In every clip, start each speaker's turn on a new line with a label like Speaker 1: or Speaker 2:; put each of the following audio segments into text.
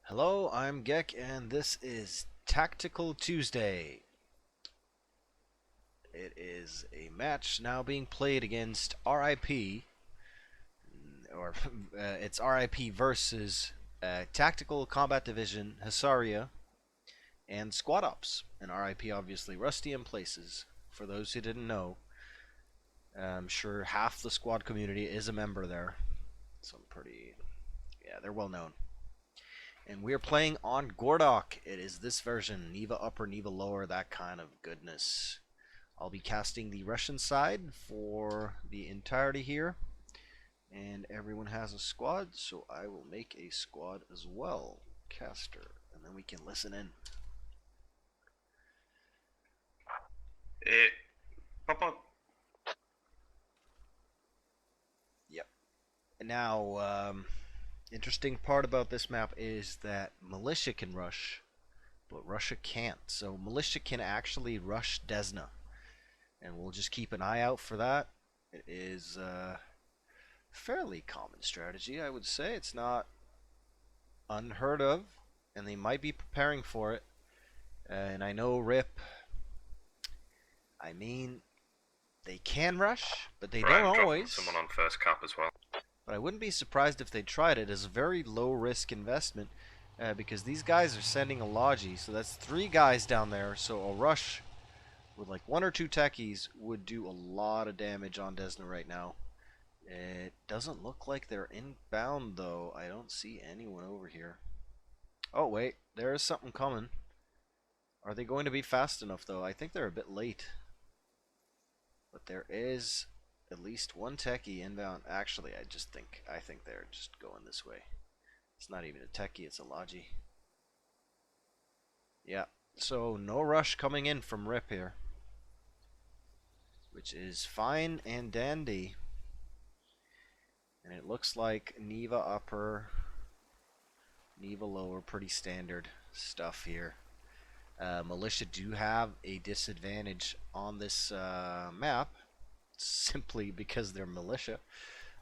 Speaker 1: Hello, I'm Gek, and this is Tactical Tuesday. It is a match now being played against RIP, or it's RIP versus Tactical Combat Division, Hussaria, and Squad Ops. And RIP obviously rusty in places. For those who didn't know, I'm sure half the squad community is a member there. So they're well known. And we're playing on Gordok. It is this version, Neva upper, Neva lower, that kind of goodness. I'll be casting the Russian side for the entirety here. And everyone has a squad, so I will make a squad as well. Caster. And then we can listen in.
Speaker 2: Papa.
Speaker 1: Yep. And now, interesting part about this map is that militia can rush, but Russia can't. So militia can actually rush Desna, and we'll just keep an eye out for that. It is a fairly common strategy, I would say. It's not unheard of, and they might be preparing for it. And I know RIP, I mean, they can rush, but they don't always.
Speaker 2: Someone on first cap as well.
Speaker 1: But I wouldn't be surprised if they tried it as a very low risk investment because these guys are sending a Logi, so that's 3 guys down there, so a rush with like 1 or 2 techies would do a lot of damage on Desna right now. It doesn't look like they're inbound though. I don't see anyone over here. Oh wait, there is something coming. Are they going to be fast enough though? I think they're a bit late. But there is at least 1 techie inbound. Actually, I think they're just going this way. It's not even a techie, it's a Logi. Yeah, so no rush coming in from RIP here, which is fine and dandy. And it looks like Neva upper, Neva lower, pretty standard stuff here. Militia do have a disadvantage on this map, simply because they're militia.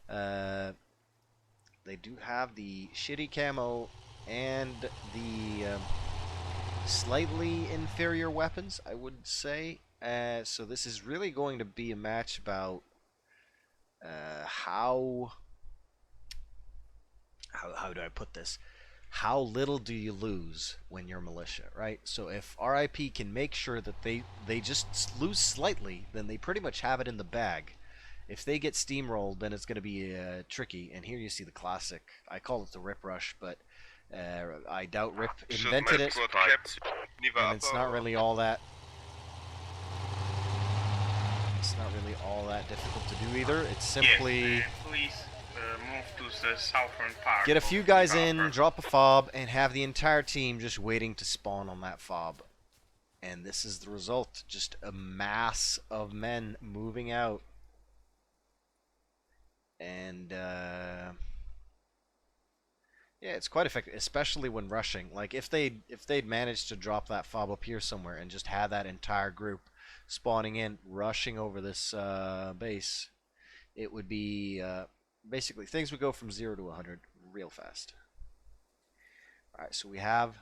Speaker 1: They do have the shitty camo and the slightly inferior weapons, I would say. So this is really going to be a match about how do I put this? How little do you lose when you're militia, right? So if RIP can make sure that they just lose slightly, then they pretty much have it in the bag. If they get steamrolled, then it's going to be tricky. And here you see the classic. I call it the RIP rush, but I doubt RIP invented it. And it's not really all that. It's not really all that difficult to do either. It's simply
Speaker 2: move to the southern part.
Speaker 1: Get a few guys in, drop a fob, and have the entire team just waiting to spawn on that fob. And this is the result. Just a mass of men moving out. And yeah, it's quite effective, especially when rushing. Like if they'd managed to drop that fob up here somewhere and just have that entire group spawning in, rushing over this base, it would be basically things would go from 0 to 100 real fast. Alright, so we have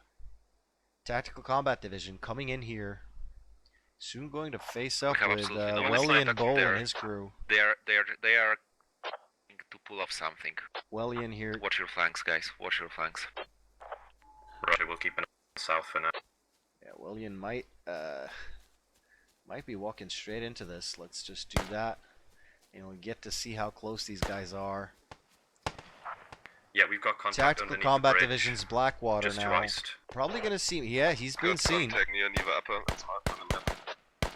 Speaker 1: Tactical Combat Division coming in here, soon going to face up with Wellian Bowl and his crew.
Speaker 3: They are to pull off something.
Speaker 1: Wellian here.
Speaker 3: Watch your flanks, guys. Watch your flanks.
Speaker 2: Roger, we'll keep an eye south for now.
Speaker 1: Yeah, Wellian might be walking straight into this. Let's just do that. And we'll get to see how close these guys are.
Speaker 2: Yeah, we've got contact.
Speaker 1: Tactical Combat Division's Blackwater
Speaker 2: just
Speaker 1: now.
Speaker 2: twice.
Speaker 1: Probably gonna see. Yeah, he's been seen.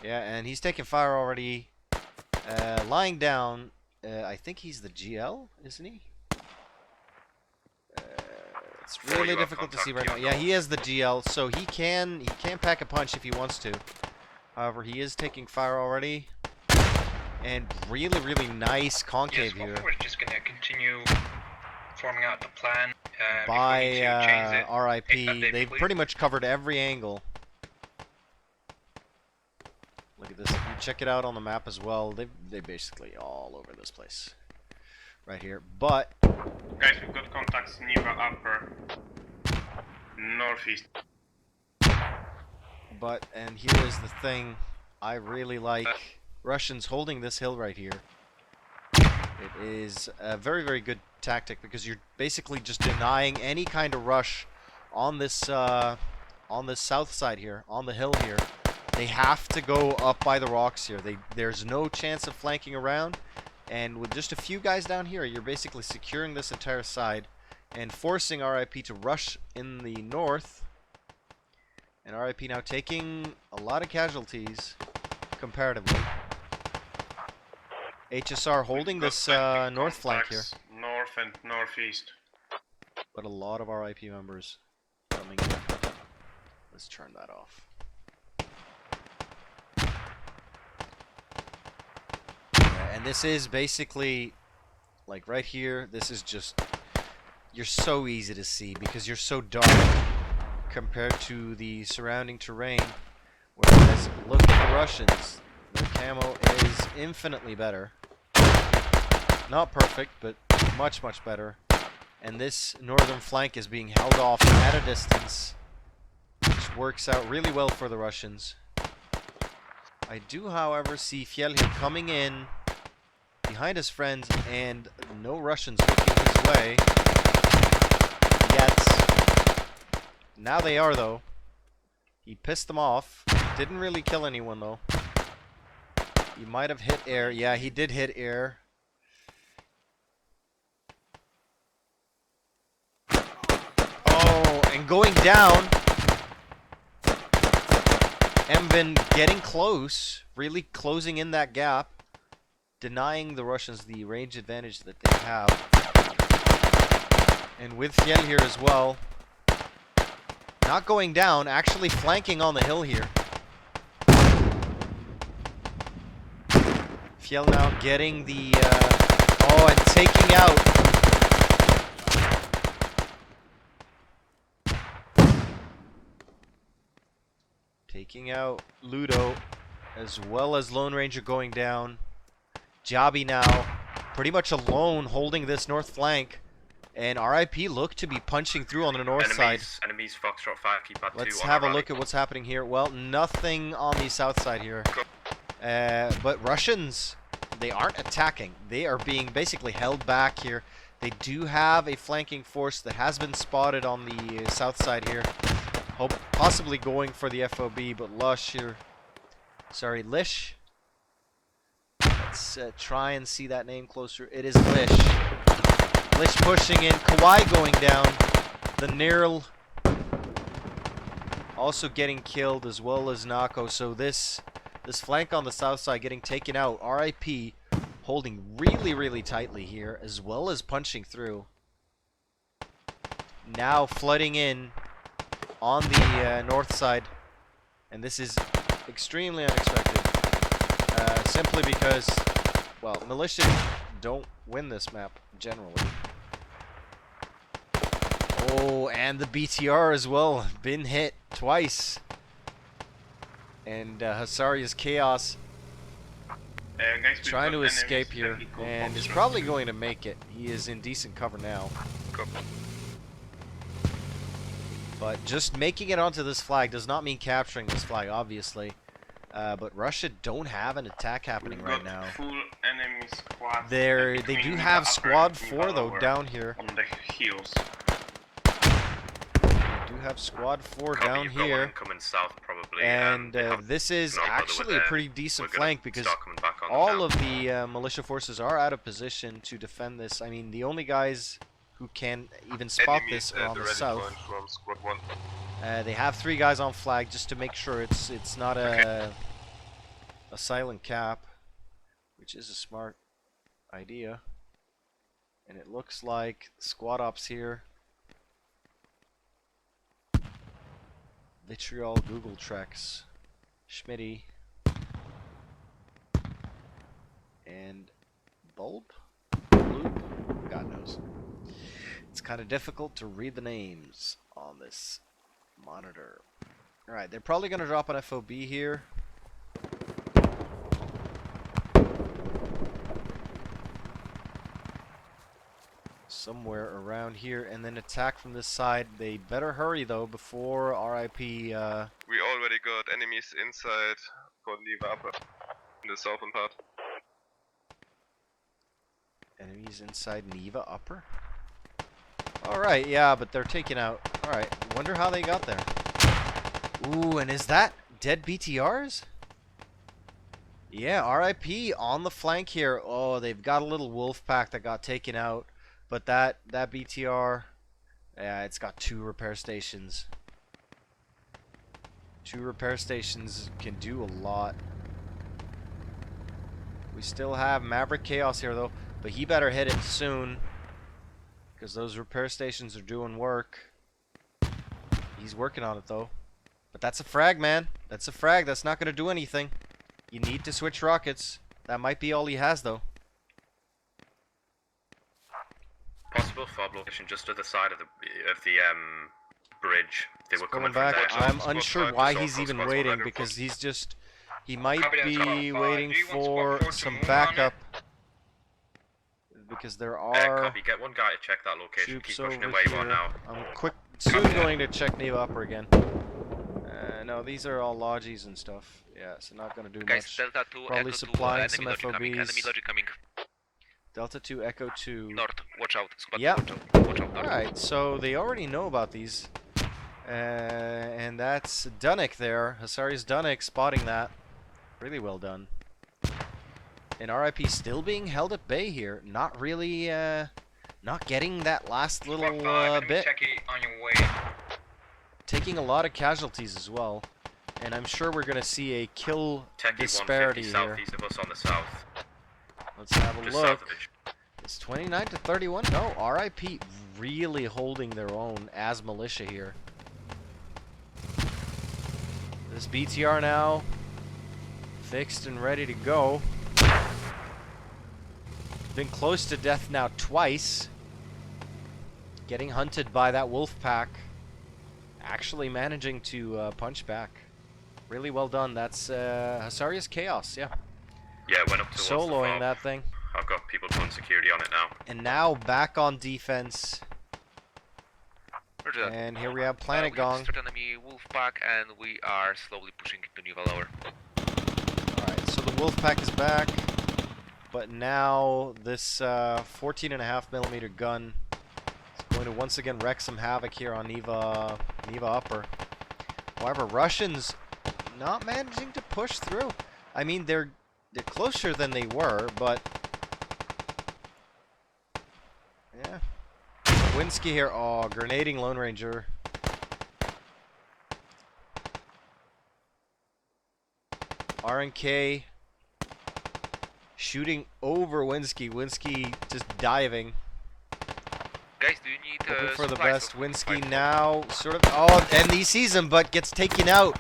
Speaker 1: Yeah, and he's taking fire already. Lying down. I think he's the GL, isn't he? It's really difficult to see right now. Yeah, he is the GL, so he can pack a punch if he wants to. However, he is taking fire already. And really nice concave here.
Speaker 4: We're just going to continue forming out the plan.
Speaker 1: By RIP, they've pretty much covered every angle. Look at this. If you check it out on the map as well, they're basically all over this place. Right here. But
Speaker 2: guys, we've got contacts Neva upper. Northeast.
Speaker 1: But, and here is the thing, I really like Russians holding this hill right here. It is a very, very good tactic because you're basically just denying any kind of rush on this south side here, on the hill here. They have to go up by the rocks here. There's no chance of flanking around, and with just a few guys down here, you're basically securing this entire side and forcing RIP to rush in the north. And RIP now taking a lot of casualties comparatively. HSR holding this north flank here.
Speaker 2: North and northeast.
Speaker 1: But a lot of RIP members coming in. Let's turn that off. And this is basically, like right here, this is just, you're so easy to see because you're so dark compared to the surrounding terrain. Whereas, look at the Russians. Their camo is infinitely better. Not perfect, but much, much better. And this northern flank is being held off at a distance, which works out really well for the Russians. I do, however, see Fjell here coming in behind his friends, and no Russians looking his way yet. Now they are, though. He pissed them off. Didn't really kill anyone, though. He might have hit air. Yeah, he did hit air. Oh, and going down. Emvin getting close, really closing in that gap, denying the Russians the range advantage that they have. And with Fjell here as well, not going down, actually flanking on the hill here. Fjell now getting the, oh, and taking out. Taking out Ludo, as well as Lone Ranger going down. Jabi now pretty much alone holding this north flank. And RIP look to be punching through on the north side.
Speaker 2: Enemies Foxtrot 5, keep at 2.
Speaker 1: Let's have a look at what's happening here. Well, nothing on the south side here. But Russians, they aren't attacking. They are being basically held back here. They do have a flanking force that has been spotted on the south side here. Possibly going for the FOB, but Lush here. Sorry, Lish. Let's try and see that name closer. It is Lish. Lish pushing in. Kawhi going down. The Nirl also getting killed, as well as Nako. So this flank on the south side getting taken out. RIP holding really, really tightly here, as well as punching through. Now flooding in on the north side, and this is extremely unexpected, simply because, well, militia don't win this map generally. Oh, and the BTR as well, been hit twice, and Hussaria's Chaos
Speaker 2: guys,
Speaker 1: trying to escape here, and is probably going to make it. He is in decent cover now. But just making it onto this flag does not mean capturing this flag, obviously. But Russia don't have an attack happening right now.
Speaker 2: Full enemy squad
Speaker 1: They do have squad 4 though down here.
Speaker 2: On the hills.
Speaker 1: They do have squad 4 down here.
Speaker 2: Coming south probably.
Speaker 1: And this is actually a pretty decent flank because all of the militia forces are out of position to defend this. I mean, the only guys who can even spot this are on the south. They have 3 guys on flag just to make sure it's not a silent cap, which is a smart idea. And it looks like squad ops here. Vitriol, Google Trex, Schmitty, and Bulb? Bloop? God knows. It's kind of difficult to read the names on this monitor. Alright, they're probably going to drop an FOB here. somewhere around here, and then attack from this side. They better hurry though before RIP.
Speaker 5: We already got enemies inside for Neva Upper in the southern part.
Speaker 1: Enemies inside Neva Upper. All right, yeah, but they're taken out. All right, wonder how they got there. Ooh, and is that dead BTRs? Yeah, RIP on the flank here. Oh, they've got a little wolf pack that got taken out, but that BTR, yeah, it's got 2 repair stations. 2 repair stations can do a lot. We still have Maverick Chaos here though, but he better hit it soon, because those repair stations are doing work. He's working on it though. But that's a frag, man. That's a frag. That's not going to do anything. You need to switch rockets. That might be all he has, though.
Speaker 2: Possible fob location just to the side of the bridge. They were coming
Speaker 1: back.
Speaker 2: from
Speaker 1: I'm unsure why he's even waiting, because he's just... He might be waiting for some backup. Because there are
Speaker 2: copy. Get one guy to check that location.
Speaker 1: troops
Speaker 2: Keep pushing
Speaker 1: over
Speaker 2: it where you are
Speaker 1: here.
Speaker 2: now.
Speaker 1: I'm soon going to check Neva Upper again. No, these are all logies and stuff. Yeah, so not going to do
Speaker 3: Guys,
Speaker 1: much.
Speaker 3: Delta 2,
Speaker 1: Probably
Speaker 3: Echo 2,
Speaker 1: supplying
Speaker 3: enemy
Speaker 1: some
Speaker 3: logic coming,
Speaker 1: FOBs.
Speaker 3: enemy logic coming.
Speaker 1: Delta 2, Echo 2.
Speaker 3: North, watch out. Squad,
Speaker 1: Yep.
Speaker 3: watch out north.
Speaker 1: Alright, so they already know about these. And that's Dunnick there. Hussaria's Dunnick spotting that. Really well done. And RIP still being held at bay here. Not really, not getting that last little bit.
Speaker 4: On your way.
Speaker 1: Taking a lot of casualties as well. And I'm sure we're going to see a kill
Speaker 2: Techie
Speaker 1: disparity
Speaker 2: 150
Speaker 1: here.
Speaker 2: southeast of us on the south.
Speaker 1: Let's have a
Speaker 2: Just
Speaker 1: look.
Speaker 2: south of it.
Speaker 1: It's 29 to 31. No, RIP really holding their own as militia here. This BTR now fixed and ready to go. Been close to death now twice. Getting hunted by that wolf pack. Actually managing to punch back. Really well done. That's Hussaria's Chaos, yeah.
Speaker 2: Yeah, went up towards the
Speaker 1: Soloing
Speaker 2: fob.
Speaker 1: that thing.
Speaker 2: I've got people putting security on it now.
Speaker 1: And now back on defense.
Speaker 3: Roger that.
Speaker 1: And here we have Planet
Speaker 3: we have
Speaker 1: Gong.
Speaker 3: third enemy wolf pack, and we are slowly pushing into New Valor.
Speaker 1: Alright, so the wolf pack is back. But now this 14.5mm gun is going to once again wreak some havoc here on Neva Upper. However, Russians not managing to push through. I mean, they're closer than they were, but yeah. Winsky here. Oh, grenading Lone Ranger. RNK shooting over Winsky. Winsky just diving.
Speaker 3: Guys, do you need
Speaker 1: Hoping for the
Speaker 3: supplies
Speaker 1: best.
Speaker 3: of
Speaker 1: Winsky
Speaker 3: 5-4?
Speaker 1: now sort of. Oh, and he sees him, but gets taken out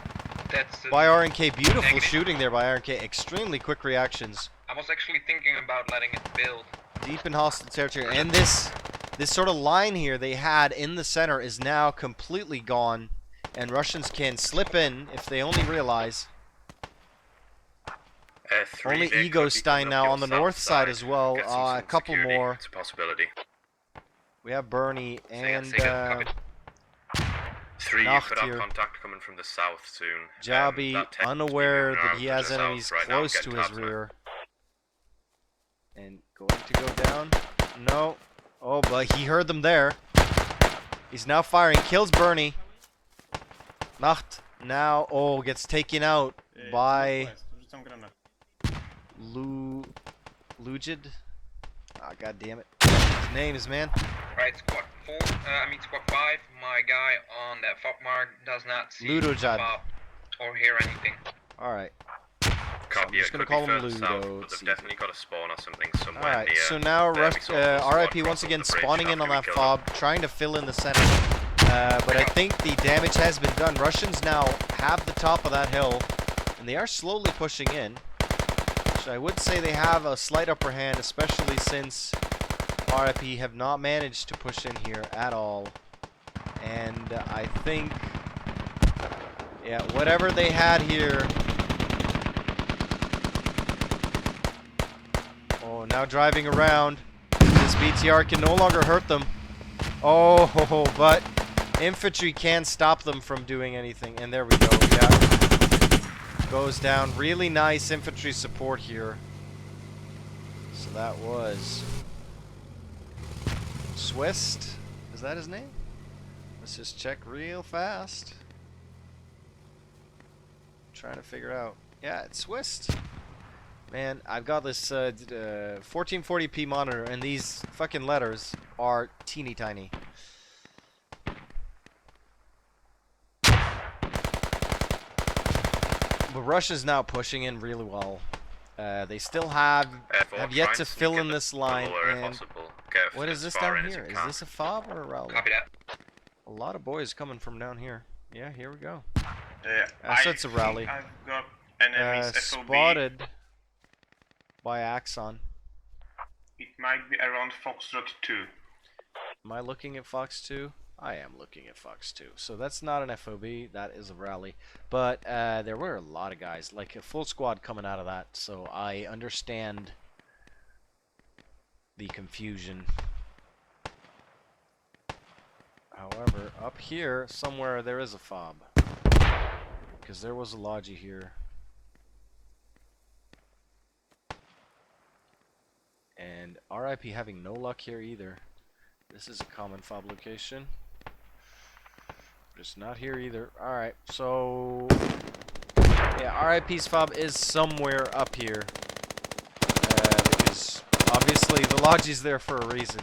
Speaker 4: That's
Speaker 1: by RNK. Beautiful
Speaker 4: negative.
Speaker 1: shooting there by RNK. Extremely quick reactions.
Speaker 4: I was actually thinking about letting it build.
Speaker 1: Deep in hostile territory. And this sort of line here they had in the center is now completely gone. And Russians can slip in if they only realize. Only Egostein now on the north side as well. A couple more.
Speaker 2: It's a possibility.
Speaker 1: We have Bernie and
Speaker 3: Sega,
Speaker 2: 3, you
Speaker 1: Nacht
Speaker 2: could have
Speaker 1: here.
Speaker 2: contact coming from the south soon.
Speaker 1: Jabi
Speaker 2: That tech
Speaker 1: unaware
Speaker 2: moving
Speaker 1: that
Speaker 2: around
Speaker 1: he
Speaker 2: to
Speaker 1: has
Speaker 2: the south
Speaker 1: enemies
Speaker 2: right now,
Speaker 1: close
Speaker 2: getting
Speaker 1: to his
Speaker 2: tabs on it.
Speaker 1: rear. And going to go down. No. Oh, but he heard them there. He's now firing. Kills Bernie. Nacht now, oh, gets taken out by Lugid. Ah, god damn it. His names, man.
Speaker 4: Right, squad 4, squad 5, my guy on that fob mark does not see
Speaker 1: Ludojad.
Speaker 4: fob or hear anything.
Speaker 1: Alright.
Speaker 2: Copy,
Speaker 1: I'm just
Speaker 2: it
Speaker 1: gonna
Speaker 2: could
Speaker 1: call
Speaker 2: be
Speaker 1: him
Speaker 2: further
Speaker 1: Ludo,
Speaker 2: south, but
Speaker 1: it's
Speaker 2: they've
Speaker 1: easy.
Speaker 2: definitely got a spawn or something somewhere
Speaker 1: Alright,
Speaker 2: near.
Speaker 1: so now
Speaker 2: there. We saw the squad
Speaker 1: RIP
Speaker 2: cross
Speaker 1: once again
Speaker 2: over the bridge
Speaker 1: spawning in
Speaker 2: after
Speaker 1: on
Speaker 2: we
Speaker 1: that
Speaker 2: killed
Speaker 1: fob, trying to fill in the center. But I think the damage has been done. Russians now have the top of that hill, and they are slowly pushing in. So I would say they have a slight upper hand, especially since RIP have not managed to push in here at all. And I think, yeah, whatever they had here. Oh, now driving around. This BTR can no longer hurt them. Oh, but infantry can stop them from doing anything. And there we go. Yeah. Goes down. Really nice infantry support here. So that was Swist. Is that his name? Let's just check real fast. Trying to figure out. Yeah, it's Swist. Man, I've got this 1440p monitor, and these fucking letters are teeny tiny. But Russia's now pushing in really well. They still have yet to fill in this line. And what is this down here? Is this a fob or a rally?
Speaker 4: Copy that.
Speaker 1: A lot of boys coming from down here. Yeah, here we go.
Speaker 6: I
Speaker 1: So it's a rally.
Speaker 6: think I've got enemies FOB.
Speaker 1: Spotted by Axon.
Speaker 6: It might be around Foxtrot 2.
Speaker 1: Am I looking at Fox 2? I am looking at Fox 2. So that's not an FOB, that is a rally. But there were a lot of guys, like a full squad coming out of that. So I understand the confusion. However, up here, somewhere there is a fob. Because there was a Logi here. And RIP having no luck here either. This is a common fob location. Just not here either. Alright, so yeah, RIP's fob is somewhere up here. Because obviously the Logi's there for a reason.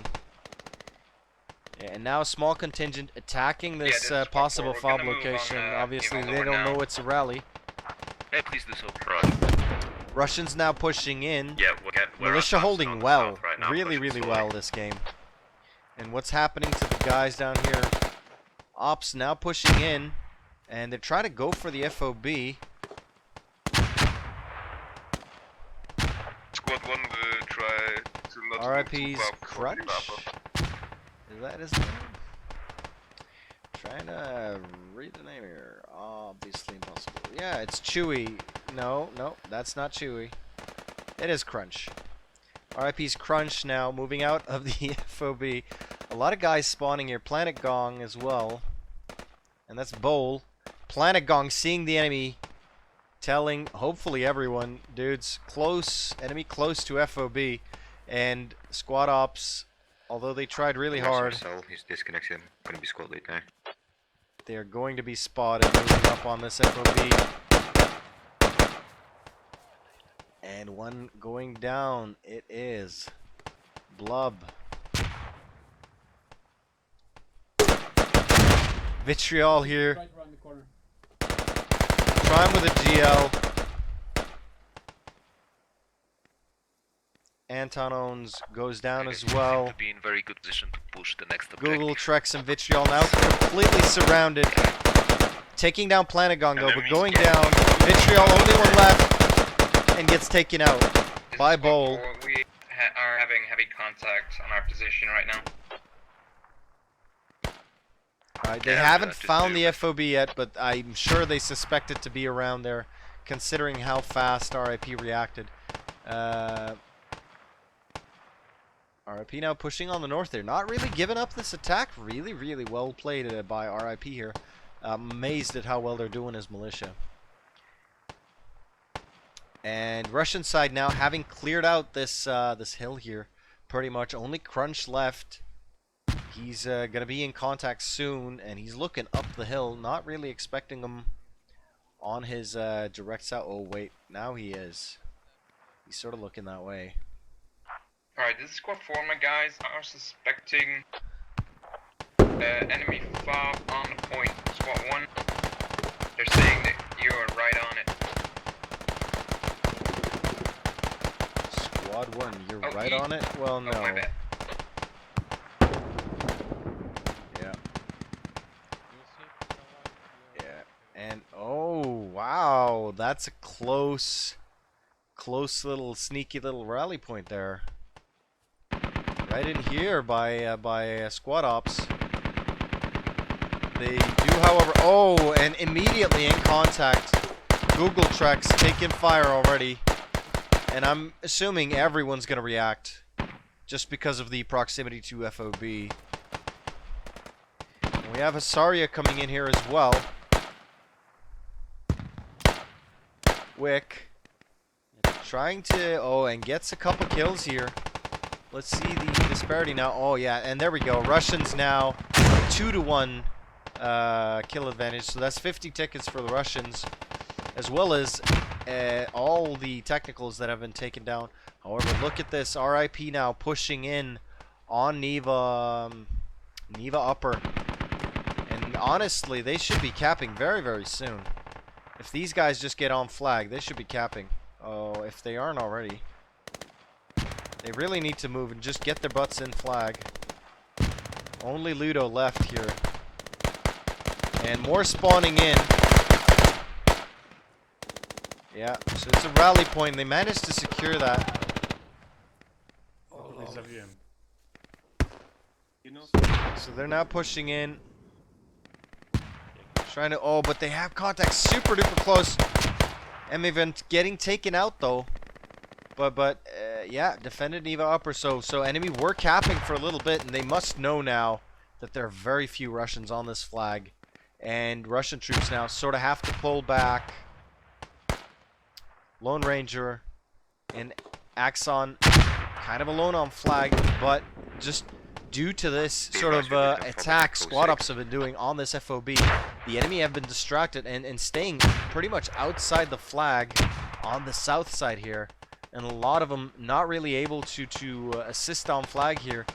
Speaker 1: Yeah, and now a small contingent attacking this possible fob location. Obviously they don't know it's a rally.
Speaker 3: Hey, please do so.
Speaker 1: Russians now pushing in.
Speaker 2: Yeah,
Speaker 1: Militia holding well, really well this game. And what's happening to the guys down here? Ops now pushing in, and they're trying to go for the FOB.
Speaker 5: Squad 1 will try to not move
Speaker 1: RIP's
Speaker 5: too far from
Speaker 1: Crunch?
Speaker 5: the Viper.
Speaker 1: Is that his name? Trying to read the name here. Obviously impossible. Yeah, it's Chewy. No, that's not Chewy. It is Crunch. RIP's Crunch now moving out of the FOB. A lot of guys spawning here. Planet Gong as well. And that's Bowl. Planet Gong seeing the enemy. Telling, hopefully everyone, dudes, close, enemy close to FOB. And Squad Ops, although they tried really hard,
Speaker 3: He's disconnected. Gonna be squad lead now.
Speaker 1: they are going to be spotted moving up on this FOB. And one going down, it is Blub. Vitriol here.
Speaker 7: Right around the corner.
Speaker 1: Try him with a GL. Anton owns goes down as well.
Speaker 3: To be in very good position to push the next
Speaker 1: Google, Trex, and Vitriol now completely surrounded. Taking down Planagong though, but going down. Vitriol only one left and gets taken out by Bowl.
Speaker 4: We are having heavy contact on our position right now.
Speaker 1: Alright, they haven't found the FOB yet, but I'm sure they suspect it to be around there, considering how fast RIP reacted. RIP now pushing on the north there. Not really giving up this attack. Really well played by RIP here. Amazed at how well they're doing as militia. And Russian side now having cleared out this this hill here. Pretty much only Crunch left. He's going to be in contact soon, and he's looking up the hill. Not really expecting him on his direct south. Oh, wait. Now he is. He's sort of looking that way.
Speaker 4: Alright, this is Squad 4, my guys are suspecting enemy fob on the point. Squad 1, they're saying that you're right on it.
Speaker 1: Squad 1, you're
Speaker 4: Oh,
Speaker 1: right on it? Well, no.
Speaker 4: Oh, my bad.
Speaker 1: Yeah, and oh wow, that's a close little sneaky little rally point there. Right in here by Squad Ops. They do, however, oh, and immediately in contact. Google Trex taking fire already, and I'm assuming everyone's gonna react. just because of the proximity to FOB. And we have Hussaria coming in here as well. Wick trying to, and gets a couple kills here. Let's see the disparity now. Oh yeah, and there we go. Russians now 2-to-1 kill advantage. So that's 50 tickets for the Russians, as well as all the technicals that have been taken down. However, look at this. RIP now pushing in on Neva upper. And honestly, they should be capping very, very soon. If these guys just get on flag, they should be capping. Oh, if they aren't already. They really need to move and just get their butts in flag. Only Ludo left here. And more spawning in. Yeah, so it's a rally point. They managed to secure that. So they're now pushing in. Trying to, but they have contact super duper close. M-Event getting taken out though. But yeah, defended Neva upper. So enemy were capping for a little bit, and they must know now that there are very few Russians on this flag. And Russian troops now sort of have to pull back. Lone Ranger and Axon kind of alone on flag, but just due to this sort of attack squad ups have been doing on this FOB, the enemy have been distracted and staying pretty much outside the flag on the south side here. And a lot of them not really able to assist on flag here.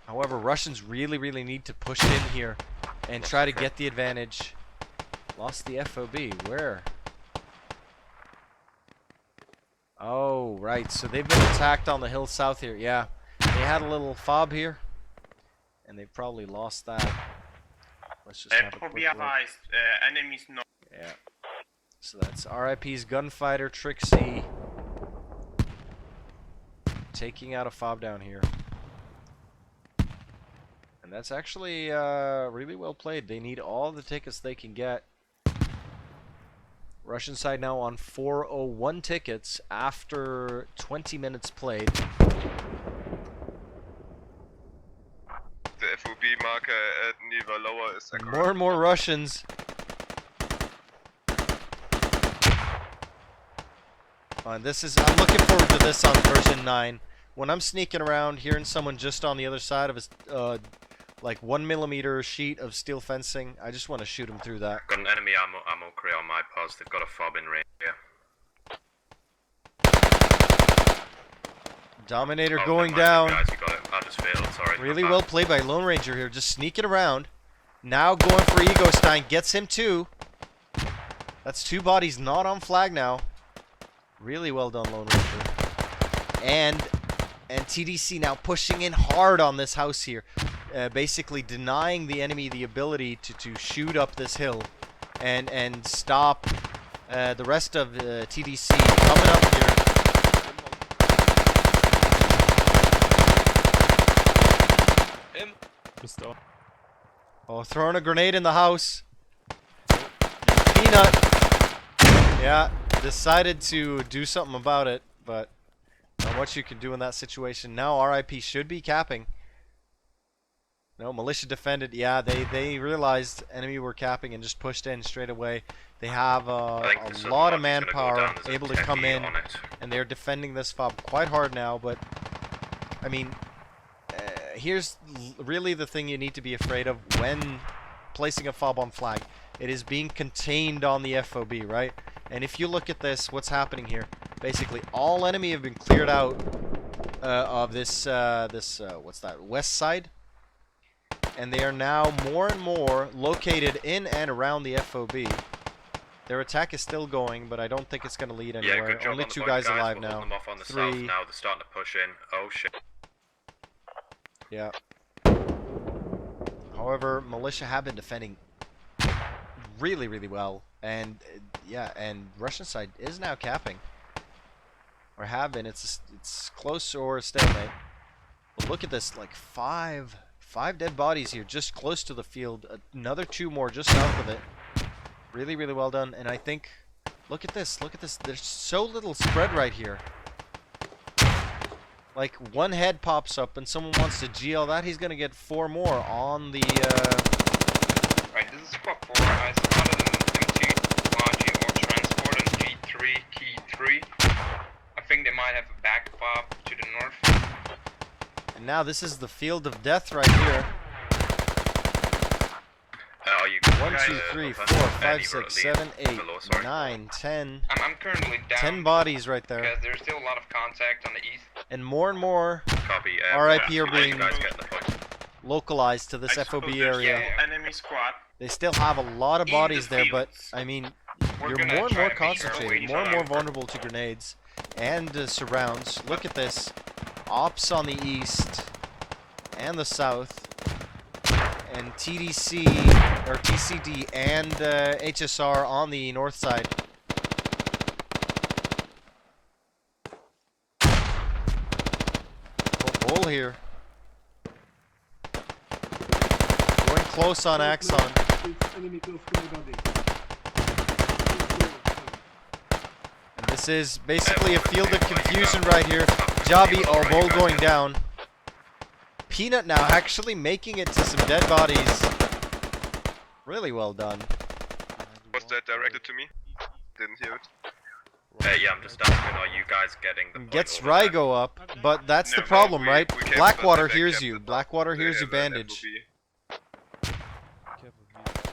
Speaker 1: However, Russians really, really need to push in here and try to get the advantage. Lost the FOB. Where? Oh, right. So they've been attacked on the hill south here. Yeah. They had a little fob here. And they probably lost that. Let's just have a quick look.
Speaker 6: Enemies no.
Speaker 1: Yeah. So that's RIP's Gunfighter, Trixie. Taking out a fob down here. And that's actually really well played. They need all the tickets they can get. Russian side now on 401 tickets after 20 minutes played.
Speaker 5: The FOB marker at Neva lower is accurate.
Speaker 1: More and more Russians. This is, I'm looking forward to this on version 9. When I'm sneaking around, hearing someone just on the other side of his, like 1mm sheet of steel fencing, I just want to shoot him through that.
Speaker 2: Got an enemy ammo crate on my pos. They've got a fob in range here.
Speaker 1: Dominator
Speaker 2: Oh,
Speaker 1: going
Speaker 2: never mind,
Speaker 1: down.
Speaker 2: Guys, you got it. I just failed. Sorry.
Speaker 1: Really well played by Lone Ranger here, just sneaking around. Now going for Ego Stein, gets him too. That's 2 bodies not on flag now. Really well done, Lone Ranger. And TDC now pushing in hard on this house here. Basically denying the enemy the ability to shoot up this hill. And stop the rest of TDC coming up here. Oh, throwing a grenade in the house. Peanut. Yeah, decided to do something about it, but not much you can do in that situation. Now RIP should be capping. No, militia defended. Yeah, they realized enemy were capping and just pushed in straight away. They have a lot of manpower able to come in, and they're defending this fob quite hard now, but I mean, here's really the thing you need to be afraid of when placing a fob on flag. It is being contained on the FOB, right? And if you look at this, what's happening here? Basically, all enemy have been cleared out of this, what's that, west side? And they are now more and more located in and around the FOB. Their attack is still going, but I don't think it's going to lead anywhere.
Speaker 2: Yeah, good job.
Speaker 1: Only
Speaker 2: on the
Speaker 1: 2
Speaker 2: point,
Speaker 1: guys
Speaker 2: guys.
Speaker 1: alive
Speaker 2: We're
Speaker 1: now.
Speaker 2: holding them off on the
Speaker 1: 3.
Speaker 2: south now. They're starting to push in. Oh shit.
Speaker 1: Yeah. However, militia have been defending really, really well, and yeah, and Russian side is now capping, or have been. It's close or a stalemate. But look at this, like five dead bodies here, just close to the field. Another 2 more just south of it. Really, really well done. And I think, look at this. There's so little spread right here. like one head pops up and someone wants to GL that, he's gonna get 4 more on the
Speaker 4: Right, this is squad 4. I spotted an MT Logi or transport on G3, key 3. I think they might have a back fob to the north.
Speaker 1: and now this is the field of death right here.
Speaker 2: Are you
Speaker 1: 1,
Speaker 2: guys,
Speaker 1: 2, 3,
Speaker 2: above
Speaker 1: 4,
Speaker 2: us?
Speaker 1: 5,
Speaker 2: You're
Speaker 1: 6,
Speaker 2: at
Speaker 1: 7,
Speaker 2: the
Speaker 1: 8,
Speaker 2: below, sorry.
Speaker 1: 9, 10.
Speaker 4: I'm currently down
Speaker 1: 10 bodies right there.
Speaker 4: because there's still a lot of contact on the east.
Speaker 1: And more
Speaker 2: Copy.
Speaker 1: RIP are
Speaker 2: you
Speaker 1: being
Speaker 2: guys get the point.
Speaker 1: localized to this
Speaker 6: I
Speaker 1: FOB
Speaker 6: suppose there's
Speaker 1: area.
Speaker 6: still enemy squad.
Speaker 1: They still have a lot of
Speaker 6: In the
Speaker 1: bodies there, but
Speaker 6: fields.
Speaker 1: I mean,
Speaker 4: We're
Speaker 1: you're
Speaker 4: gonna
Speaker 1: more and
Speaker 4: try
Speaker 1: more
Speaker 4: to make sure
Speaker 1: concentrated,
Speaker 4: we
Speaker 1: more and
Speaker 4: try
Speaker 1: more
Speaker 4: to-
Speaker 1: vulnerable to grenades and surrounds. Look at this. Ops on the east and the south, and TDC or tcD and HSR on the north side. Bull here. Going close on Axon. And this is basically a field of confusion right here. Jobby, oh, Bull going down. Peanut now actually making it to some dead bodies. Really well done.
Speaker 5: Was that directed to me? Didn't hear it.
Speaker 2: Yeah, I'm just asking, are you guys getting the point
Speaker 1: Gets
Speaker 2: over there?
Speaker 1: Rygo up, but that's the
Speaker 6: No,
Speaker 1: problem,
Speaker 5: we-
Speaker 1: right?
Speaker 5: we kept
Speaker 1: Blackwater
Speaker 5: the- they
Speaker 1: hears
Speaker 5: kept
Speaker 1: you.
Speaker 5: the-
Speaker 1: Blackwater hears you
Speaker 5: They have an
Speaker 1: bandage.
Speaker 5: FOB.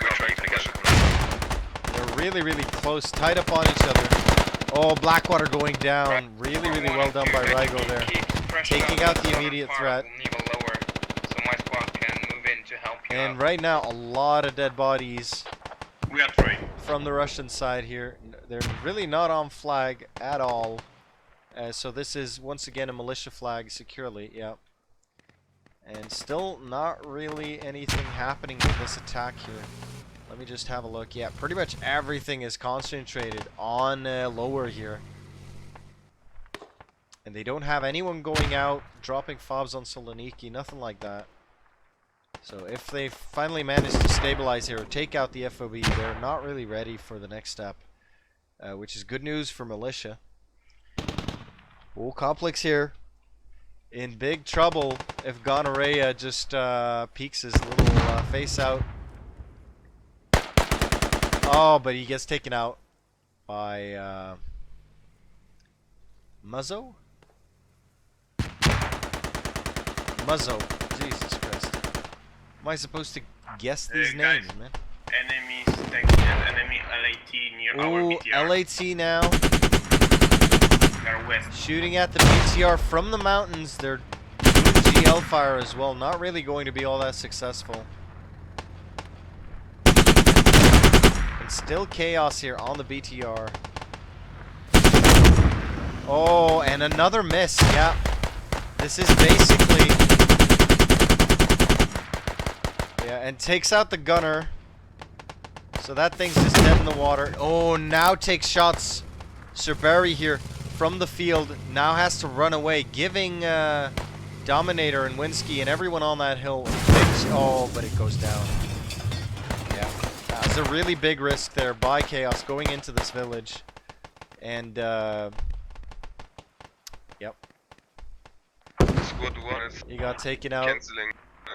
Speaker 2: We're trying to get
Speaker 1: They're really, really close, tied up on each other. Oh, Blackwater going down. Really, really well done by Rygo there. Taking out the immediate threat.
Speaker 4: We'll need a lower, so my squad can move in to help you
Speaker 1: And
Speaker 4: out.
Speaker 1: right now, a lot of dead bodies
Speaker 6: We are trying.
Speaker 1: from the Russian side here. They're really not on flag at all. So this is, once again, a militia flag securely. Yep. And still not really anything happening with this attack here. Let me just have a look. Yeah, pretty much everything is concentrated on lower here. And they don't have anyone going out, dropping fobs on Soloniki, nothing like that. So if they finally manage to stabilize here or take out the FOB, they're not really ready for the next step. Which is good news for militia. Oh, Complex here. In big trouble if Gonorrhea just peeks his little face out. Oh, but he gets taken out by Muzzo? Muzzo. Jesus Christ. Am I supposed to guess these
Speaker 6: guys.
Speaker 1: names, man?
Speaker 6: Enemies taking an enemy LAT near our
Speaker 1: Ooh,
Speaker 6: BTR.
Speaker 1: LAT now.
Speaker 6: They are west.
Speaker 1: Shooting at the BTR from the mountains. They're doing GL fire as well. Not really going to be all that successful. And still chaos here on the BTR. Oh, and another miss. Yeah. This is basically... Yeah, and takes out the gunner. So that thing's just dead in the water. Oh, now takes shots. Sir Barry here from the field. Now has to run away, giving Dominator and Winsky and everyone on that hill a big... Oh, but it goes down. Yeah. That was a really big risk there by Chaos going into this village. And, yep.
Speaker 5: Squad 1 is
Speaker 1: He got taken out.
Speaker 5: cancelling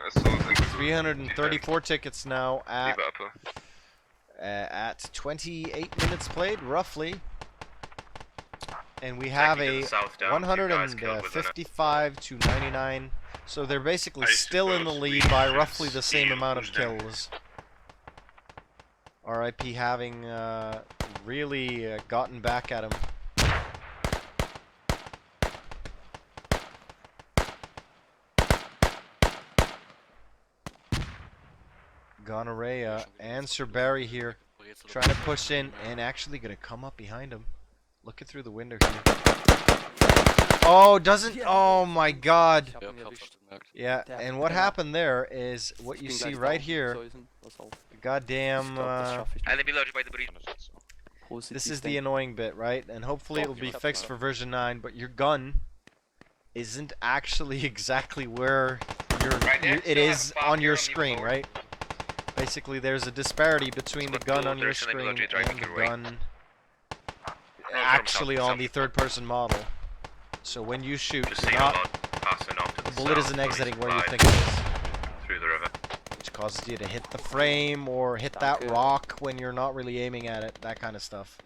Speaker 5: assault into
Speaker 1: 334 tickets now at...
Speaker 5: Leave upper.
Speaker 1: At 28 minutes played, roughly. And we have
Speaker 2: Taking to
Speaker 1: a
Speaker 2: the south down, two guys killed within it.
Speaker 1: 155 to 99. So they're basically
Speaker 6: I
Speaker 1: still in the
Speaker 6: suppose
Speaker 1: lead
Speaker 6: we
Speaker 1: by
Speaker 6: should
Speaker 1: roughly the same
Speaker 6: steal
Speaker 1: amount of
Speaker 6: them.
Speaker 1: kills. RIP having really gotten back at him. Gonorrhea and Sir Barry here trying to push in and actually going to come up behind him. Looking through the window here. Oh, doesn't... Oh my god. Yeah, and what happened there is what you see right here. Goddamn...
Speaker 3: Enemy lodged by the bridge.
Speaker 1: This is the annoying bit, right? And hopefully it'll be fixed for version 9, but your gun isn't actually exactly where it is on your screen, right? Basically, there's a disparity between the gun on your screen and the gun actually on the third-person model. So when you shoot,
Speaker 2: Just
Speaker 1: you're
Speaker 2: seeing a
Speaker 1: not,
Speaker 2: lot passing off to
Speaker 1: the
Speaker 2: the
Speaker 1: bullet
Speaker 2: south
Speaker 1: isn't
Speaker 2: on the
Speaker 1: exiting where you
Speaker 2: side
Speaker 1: think it is,
Speaker 2: through the river.
Speaker 1: which causes you to hit the frame or hit that rock when you're not really aiming at it, that kind of stuff.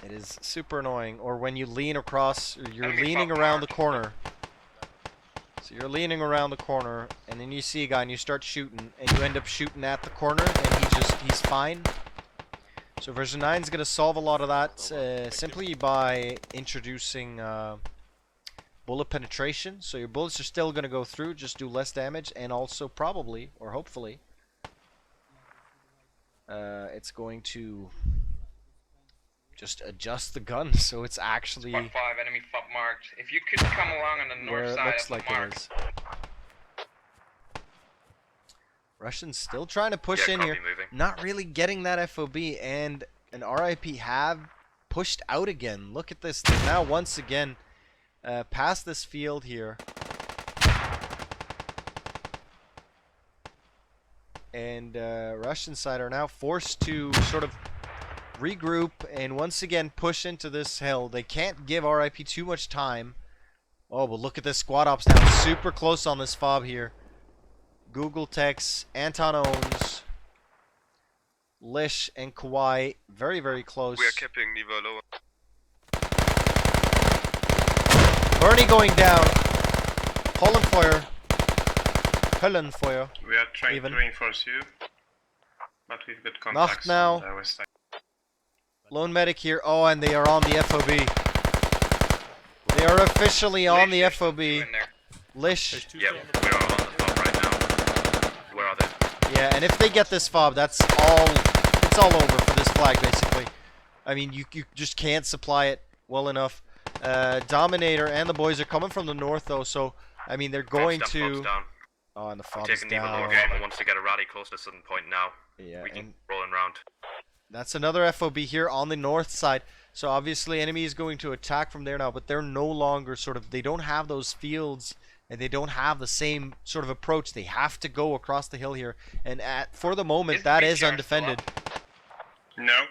Speaker 1: It is super annoying. Or when you lean across, or you're leaning around the corner. So you're leaning around the corner, and then you see a guy and you start shooting, and you end up shooting at the corner, and he's fine. So version 9 is going to solve a lot of that simply by introducing bullet penetration. So your bullets are still going to go through, just do less damage, and also probably, or hopefully, it's going to just adjust the gun so it's actually
Speaker 4: Squad 5, enemy fob marked. If you could come along on the
Speaker 1: where
Speaker 4: north
Speaker 1: it
Speaker 4: side
Speaker 1: looks
Speaker 4: of the
Speaker 1: like
Speaker 4: mark.
Speaker 1: it is. Russians still trying to push in
Speaker 2: copy,
Speaker 1: here.
Speaker 2: moving.
Speaker 1: Not really getting that FOB, and an RIP have pushed out again. Look at this. They're now once again past this field here. And Russian side are now forced to sort of regroup and once again push into this hill. They can't give RIP too much time. Oh, but look at this squad ops now. Super close on this fob here. Google Tex, Anton Owens, Lish, and Kawhi. Very, very close.
Speaker 5: We are capping Niva lower.
Speaker 1: Bernie going down. Hollenfeuer. Höllenfeuer.
Speaker 6: We are trying
Speaker 1: Even.
Speaker 6: to reinforce you, but we've got
Speaker 1: Nacht
Speaker 6: contacts
Speaker 1: now.
Speaker 6: on the west side.
Speaker 1: Lone medic here. Oh, and they are on the FOB. They are officially on the FOB.
Speaker 4: In there.
Speaker 1: Lish.
Speaker 2: Yep, we are on the fob right now. Where are they?
Speaker 1: Yeah, and if they get this fob, that's all. It's all over for this flag, basically. I mean, you just can't supply it well enough. Dominator and the boys are coming from the north, though, so I mean they're going
Speaker 2: Fob's
Speaker 1: to.
Speaker 2: down.
Speaker 1: Oh, and the fob is
Speaker 2: Taking Niva lower
Speaker 1: down.
Speaker 2: game and wants to get a rally close to a certain point now.
Speaker 1: Yeah,
Speaker 2: We can
Speaker 1: and
Speaker 2: rolling round.
Speaker 1: that's another FOB here on the north side. So obviously, enemy is going to attack from there now, but they're no longer sort of. They don't have those fields. And they don't have the same sort of approach. They have to go across the hill here. And for the moment, that is undefended.
Speaker 6: No.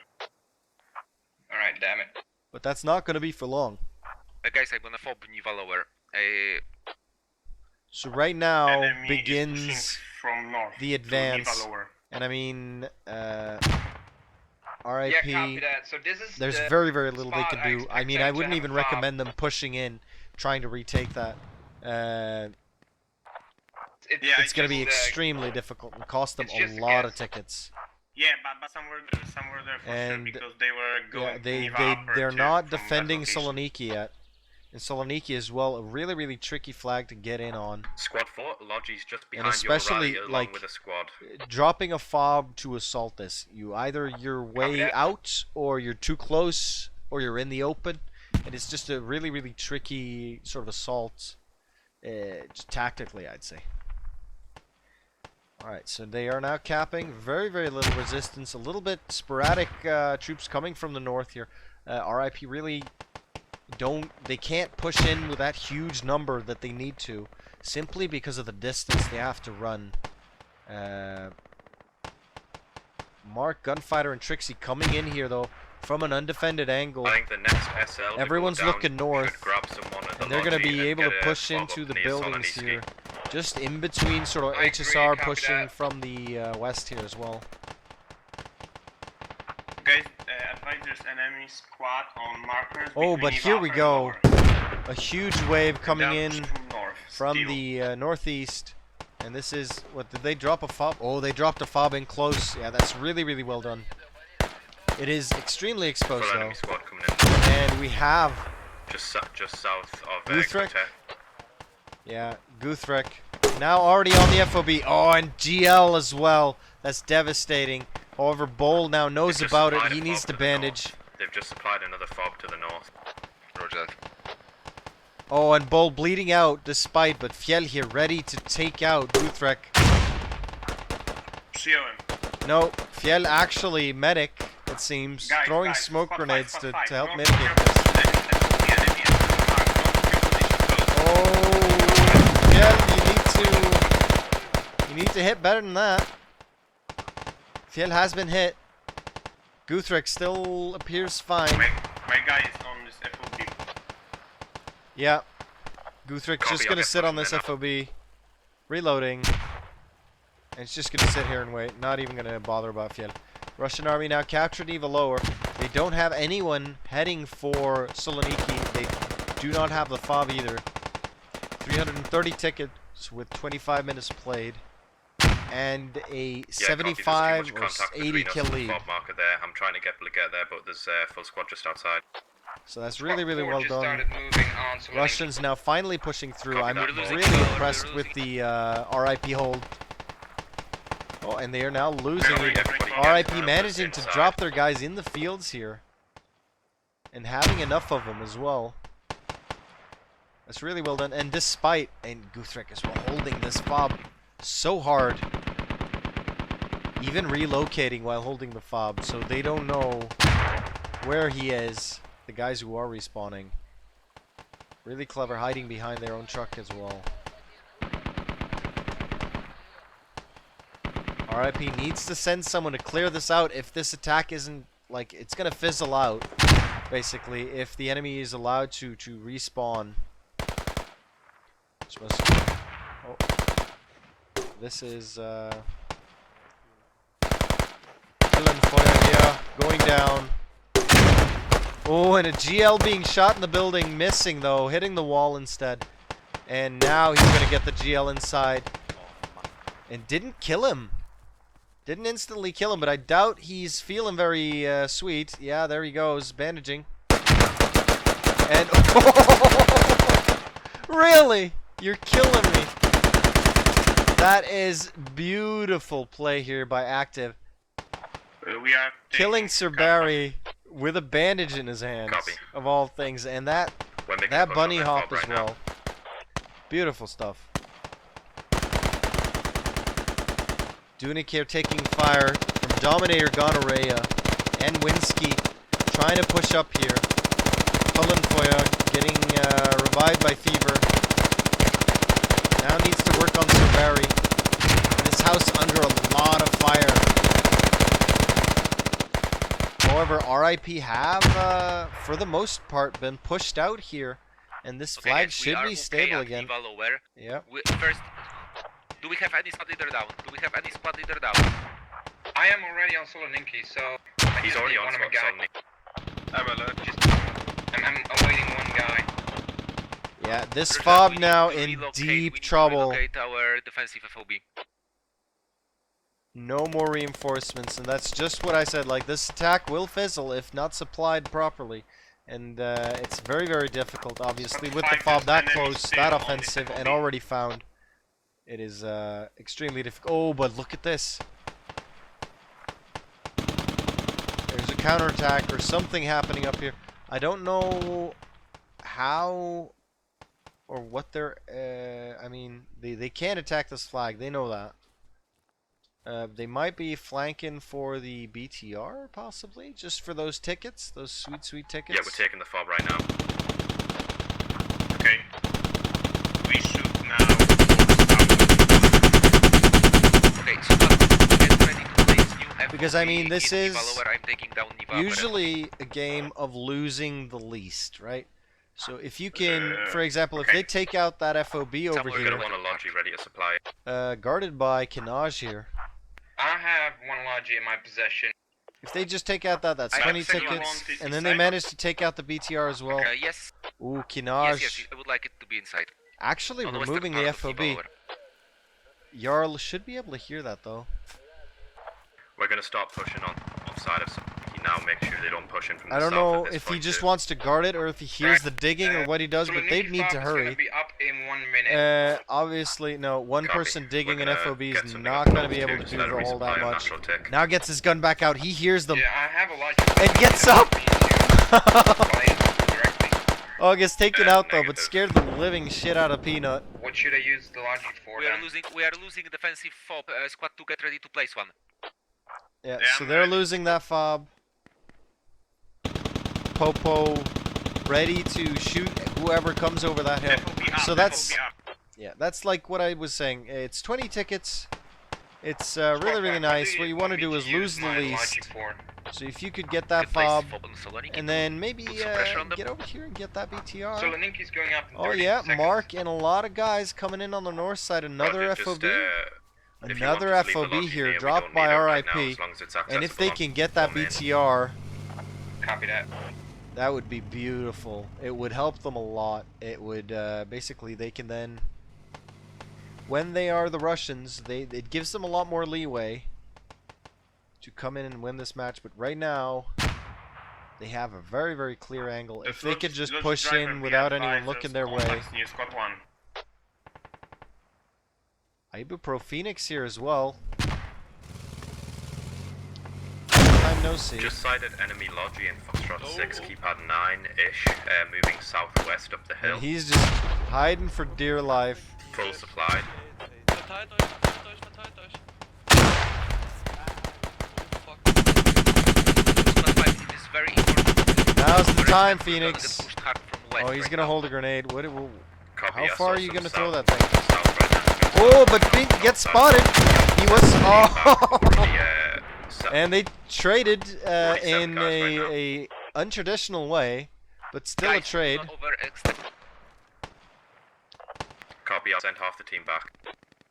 Speaker 4: Alright, damn it.
Speaker 1: But that's not going to be for long.
Speaker 3: Guys, I'm gonna fob Niva lower.
Speaker 1: So right now
Speaker 6: Enemy is
Speaker 1: begins
Speaker 6: pushing from north
Speaker 1: the
Speaker 6: to
Speaker 1: advance.
Speaker 6: Niva lower.
Speaker 1: And I mean,
Speaker 4: Yeah,
Speaker 1: RIP,
Speaker 4: copy that. So this is
Speaker 1: there's
Speaker 4: the
Speaker 1: very, very little they
Speaker 4: spot
Speaker 1: can
Speaker 4: I
Speaker 1: do.
Speaker 4: expect
Speaker 1: I mean,
Speaker 4: them
Speaker 1: I
Speaker 4: to
Speaker 1: wouldn't
Speaker 4: have
Speaker 1: even
Speaker 4: a fob.
Speaker 1: recommend them pushing in, trying to retake that.
Speaker 6: Yeah,
Speaker 1: It's going to be
Speaker 4: just,
Speaker 1: extremely difficult and cost them
Speaker 4: it's just
Speaker 1: a
Speaker 4: a
Speaker 1: lot of
Speaker 4: guess.
Speaker 1: tickets.
Speaker 6: Yeah, but some were there for
Speaker 1: And,
Speaker 6: sure because they were
Speaker 1: Yeah,
Speaker 6: going to Niva upper
Speaker 1: they're
Speaker 6: to-
Speaker 1: not
Speaker 6: from that
Speaker 1: defending
Speaker 6: location.
Speaker 1: Saloniki yet. And Saloniki as well, a really, really tricky flag to get in on.
Speaker 2: Squad 4, Logi's just
Speaker 1: And
Speaker 2: behind your
Speaker 1: especially,
Speaker 2: rally along
Speaker 1: like,
Speaker 2: with a squad.
Speaker 1: Dropping a fob to assault this. You either your way
Speaker 4: that.
Speaker 1: out, or you're too close, or you're in the open. And it's just a really, really tricky sort of assault. Just tactically, I'd say. Alright, so they are now capping. Very, very little resistance. A little bit sporadic troops coming from the north here. RIP really they can't push in with that huge number that they need to, simply because of the distance they have to run. Mark, Gunfighter, and Trixie coming in here though from an undefended angle.
Speaker 2: I think the next SL to go
Speaker 1: Everyone's
Speaker 2: down
Speaker 1: looking
Speaker 2: should
Speaker 1: north,
Speaker 2: grab someone at the
Speaker 1: and they're going to
Speaker 2: Logi
Speaker 1: be
Speaker 2: and
Speaker 1: able to
Speaker 2: get a
Speaker 1: push
Speaker 2: fob
Speaker 1: into
Speaker 2: up
Speaker 1: the
Speaker 2: near
Speaker 1: buildings
Speaker 2: Soloniki.
Speaker 1: here, just in between sort of
Speaker 4: I agree,
Speaker 1: HSR
Speaker 4: copy
Speaker 1: pushing
Speaker 4: that.
Speaker 1: from the west here as well.
Speaker 6: Guys, advise there's enemy squad on markers.
Speaker 1: Oh,
Speaker 6: between
Speaker 1: but
Speaker 6: Niva
Speaker 1: here
Speaker 6: upper
Speaker 1: we
Speaker 6: and
Speaker 1: go.
Speaker 6: lower.
Speaker 1: A huge wave coming
Speaker 6: Down
Speaker 1: in
Speaker 6: from north,
Speaker 1: from
Speaker 6: still.
Speaker 1: the northeast, and this is what did they drop a fob? Oh, they dropped a fob in close. Yeah, that's really, really well done. It is extremely exposed
Speaker 2: Full
Speaker 1: though,
Speaker 2: enemy squad coming in.
Speaker 1: and we have
Speaker 2: Just south of
Speaker 1: Guthrie?
Speaker 2: Commentator.
Speaker 1: Guthrie now already on the FOB. Oh, and GL as well. That's devastating. However, Bowl now knows
Speaker 2: They've just
Speaker 1: about it.
Speaker 2: supplied a
Speaker 1: He
Speaker 2: fob
Speaker 1: needs
Speaker 2: to
Speaker 1: to
Speaker 2: the
Speaker 1: bandage.
Speaker 2: north. They've just supplied another fob to the north.
Speaker 3: Roger that.
Speaker 1: Oh, and Bowl bleeding out despite, but Fjell here ready to take out Guthrie.
Speaker 6: COM.
Speaker 1: No, Fjell actually medic, it seems,
Speaker 6: Guys,
Speaker 1: throwing
Speaker 6: guys,
Speaker 1: smoke
Speaker 6: squad
Speaker 1: grenades
Speaker 6: five,
Speaker 1: to
Speaker 6: squad
Speaker 1: help
Speaker 6: five.
Speaker 1: mitigate
Speaker 6: North,
Speaker 1: this.
Speaker 6: enemy at the park, not
Speaker 1: Oh,
Speaker 6: to
Speaker 1: Fjell, you need to hit better than that. Fjell has been hit. Guthrie still appears fine.
Speaker 6: My guy is on
Speaker 1: Yeah. Guthric's
Speaker 2: Copy,
Speaker 1: just
Speaker 2: I'll
Speaker 1: gonna
Speaker 2: get
Speaker 1: sit on
Speaker 2: pushing
Speaker 1: this
Speaker 2: then
Speaker 1: FOB. Reloading. And it's just gonna sit here and wait. Not even gonna bother about Fjell. Russian army now captured Eva Lower. They don't have anyone heading for Saloniki. They do not have the FOB either. 330 tickets with 25 minutes played. And a 75 or 80 kill lead.
Speaker 2: Fob marker there. I'm trying to get there, but there's full squad just outside.
Speaker 1: So that's really, really
Speaker 4: Squad
Speaker 1: well
Speaker 4: 4 just
Speaker 1: done.
Speaker 4: started moving on Saloniki.
Speaker 1: Russians now finally pushing through.
Speaker 2: Copy
Speaker 1: I'm
Speaker 2: that. We're losing
Speaker 1: really
Speaker 2: control.
Speaker 1: impressed
Speaker 2: We're
Speaker 1: with
Speaker 2: losing.
Speaker 1: the RIP hold. Oh, and they are now losing.
Speaker 2: Everybody gets
Speaker 1: RIP
Speaker 2: around
Speaker 1: managing
Speaker 2: this
Speaker 1: to
Speaker 2: inside.
Speaker 1: drop their guys in the fields here. And having enough of them as well. That's really well done. And despite, and Guthrich as well, holding this FOB so hard. Even relocating while holding the FOB. So they don't know where he is. The guys who are respawning. Really clever, hiding behind their own truck as well. RIP needs to send someone to clear this out if this attack isn't, like, it's gonna fizzle out, basically, if the enemy is allowed to respawn. Oh. This is, Feuer going down. Oh, and a GL being shot in the building, missing though, hitting the wall instead. And now he's gonna get the GL inside. And didn't kill him. Didn't instantly kill him, but I doubt he's feeling very sweet. Yeah, there he goes, bandaging. And really? You're killing me. That is beautiful play here by Active.
Speaker 6: We are
Speaker 1: Killing Sir Barry with a bandage in his hands,
Speaker 2: Copy.
Speaker 1: of all things, and that
Speaker 2: We're making a
Speaker 1: that
Speaker 2: push
Speaker 1: bunny
Speaker 2: on that
Speaker 1: hop
Speaker 2: fob
Speaker 1: as
Speaker 2: right now.
Speaker 1: well. Beautiful stuff. Dunik here taking fire from Dominator Gonorrhea and Winsky, trying to push up here. Hullenfeuer getting revived by Fever. Now needs to work on Sir Barry. This house under a lot of fire. However, RIP have, for the most part, been pushed out here, and this
Speaker 3: Okay,
Speaker 1: flag
Speaker 3: guys, we
Speaker 1: should
Speaker 3: are
Speaker 1: be
Speaker 3: okay
Speaker 1: stable
Speaker 3: at
Speaker 1: again.
Speaker 3: Eva Lower.
Speaker 1: Yep.
Speaker 3: First, do we have any squad leader down? Do we have any squad leader down?
Speaker 4: I am already on Saloniki, so I
Speaker 2: He's
Speaker 4: just
Speaker 2: already
Speaker 4: need
Speaker 2: on
Speaker 4: one of my
Speaker 2: spot,
Speaker 4: guys.
Speaker 5: I'm alert.
Speaker 4: I'm awaiting one guy.
Speaker 1: Yeah, this
Speaker 3: Roger,
Speaker 1: fob
Speaker 3: we need
Speaker 1: now
Speaker 3: to
Speaker 1: in
Speaker 3: relocate- we
Speaker 1: deep
Speaker 3: need to
Speaker 1: trouble.
Speaker 3: relocate our defensive FOB.
Speaker 1: No more reinforcements, and that's just what I said. Like, this attack will fizzle if not supplied properly. And it's very, very difficult, obviously, with the fob that close, that offensive, and already found. It is extremely difficult. Oh, but look at this. There's a counterattack or something happening up here. I don't know how or what they're... I mean, they can't attack this flag. They know that. They might be flanking for the BTR, possibly, just for those tickets, those sweet, sweet tickets.
Speaker 2: Yeah, we're taking the fob right now.
Speaker 6: Okay. We should now.
Speaker 3: Okay, so get ready to place new FOB
Speaker 1: Because, I mean, this
Speaker 3: in
Speaker 1: is
Speaker 3: Eva Lower. I'm taking down Eva Upper.
Speaker 1: usually a game of losing the least, right? So if you can, for example, if
Speaker 6: okay.
Speaker 1: they take out that FOB over
Speaker 3: Someone
Speaker 2: We're
Speaker 1: here,
Speaker 2: gonna want a laundry ready to supply.
Speaker 1: guarded by Kinaj here,
Speaker 4: I have one Logi in my possession.
Speaker 1: if they just take out that's
Speaker 3: I
Speaker 1: 20
Speaker 3: actually
Speaker 1: tickets,
Speaker 6: want
Speaker 1: and then
Speaker 6: this
Speaker 1: they manage to take out the BTR as well.
Speaker 3: Yes,
Speaker 1: Ooh,
Speaker 3: yes,
Speaker 1: Kinaj
Speaker 3: yes, I would like it to be inside.
Speaker 1: actually
Speaker 3: On the western
Speaker 1: removing
Speaker 3: part
Speaker 1: the
Speaker 3: of Eva
Speaker 1: FOB.
Speaker 3: Lower.
Speaker 1: Jarl should be able to hear that though.
Speaker 2: We're gonna start pushing on offside of Saloniki now. Make sure they don't push in from the
Speaker 1: I don't
Speaker 2: south
Speaker 1: know
Speaker 2: at this
Speaker 1: if he
Speaker 2: point
Speaker 1: just
Speaker 2: too.
Speaker 1: wants to guard it or if he hears the digging or what he does, but they
Speaker 4: Saloniki
Speaker 1: need to
Speaker 4: fob is
Speaker 1: hurry.
Speaker 4: gonna be up in 1 minute.
Speaker 1: Obviously, no, one
Speaker 2: Copy.
Speaker 1: person digging
Speaker 2: We're
Speaker 1: an
Speaker 2: gonna
Speaker 1: FOB
Speaker 2: get
Speaker 1: is
Speaker 2: something
Speaker 1: not
Speaker 2: up
Speaker 1: going to be
Speaker 2: north
Speaker 1: able
Speaker 2: too,
Speaker 1: to
Speaker 2: so
Speaker 1: do
Speaker 2: that
Speaker 1: all
Speaker 2: resupply
Speaker 1: that
Speaker 2: a
Speaker 1: much.
Speaker 2: natural tick.
Speaker 1: Now gets his gun back out. He hears them.
Speaker 4: Yeah, I have a Logi.
Speaker 1: And gets up!
Speaker 4: Directly.
Speaker 1: August taken out though, but
Speaker 2: negative.
Speaker 1: scared the living shit out of Peanut.
Speaker 4: What should I use the Logi for
Speaker 3: We are
Speaker 4: then?
Speaker 3: losing defensive FOB. Squad 2, get ready to place one.
Speaker 1: Yeah,
Speaker 6: Yeah,
Speaker 1: so
Speaker 6: I'm
Speaker 1: they're
Speaker 6: ready.
Speaker 1: losing that fob. Popo ready to shoot whoever comes over that hill.
Speaker 6: FOB up,
Speaker 1: So that's
Speaker 6: FOB up.
Speaker 1: yeah, that's like what I was saying. It's 20 tickets. It's really nice. What you want to do is lose the least. So if you could get that
Speaker 3: Good place
Speaker 1: fob,
Speaker 3: for Saloniki
Speaker 1: and
Speaker 3: to
Speaker 1: then maybe
Speaker 3: put some pressure on them.
Speaker 1: get over here and get that BTR.
Speaker 4: Soloninki's going up in
Speaker 1: Oh
Speaker 4: 30
Speaker 1: yeah,
Speaker 4: seconds.
Speaker 1: Mark and a lot of guys coming in on the north side. Another
Speaker 2: Roger,
Speaker 1: FOB.
Speaker 2: if you want
Speaker 1: Another
Speaker 2: to leave the
Speaker 1: FOB
Speaker 2: lodge
Speaker 1: here,
Speaker 2: near, we
Speaker 1: dropped
Speaker 2: don't
Speaker 1: by
Speaker 2: need it right now,
Speaker 1: RIP.
Speaker 2: as long as it's
Speaker 1: And if they
Speaker 2: accessible
Speaker 1: can get that
Speaker 2: on main.
Speaker 1: BTR,
Speaker 4: Copy that.
Speaker 1: that would be beautiful. It would help them a lot. It would basically they can then, when they are the Russians, it gives them a lot more leeway to come in and win this match. But right now, they have a very clear angle. If they could just push in without anyone looking their way.
Speaker 6: New squad 1.
Speaker 1: Ibupro Phoenix here as well. Time no see.
Speaker 2: Just sighted enemy lodge in Foxtrot 6, keypad 9-ish, moving southwest up the hill.
Speaker 1: And he's just hiding for dear life.
Speaker 2: Full supplied.
Speaker 7: Verteilt euch, verteilt euch.
Speaker 3: It is very important.
Speaker 1: Now's the time,
Speaker 3: We're gonna
Speaker 1: Phoenix.
Speaker 3: get pushed hard from west
Speaker 1: Oh, he's
Speaker 3: right
Speaker 1: gonna
Speaker 3: now.
Speaker 1: hold a grenade. What?
Speaker 2: Copy,
Speaker 1: How
Speaker 2: I
Speaker 1: far
Speaker 2: saw
Speaker 1: are you
Speaker 2: some
Speaker 1: gonna throw
Speaker 2: south-
Speaker 1: that thing?
Speaker 2: south right now.
Speaker 1: Oh, but Pink gets spotted. He was. Oh. And they traded in
Speaker 2: 47 guys right now.
Speaker 1: a untraditional way, but still a
Speaker 3: Guys,
Speaker 1: trade.
Speaker 3: not overextend.
Speaker 2: Copy, I'll send half the team back.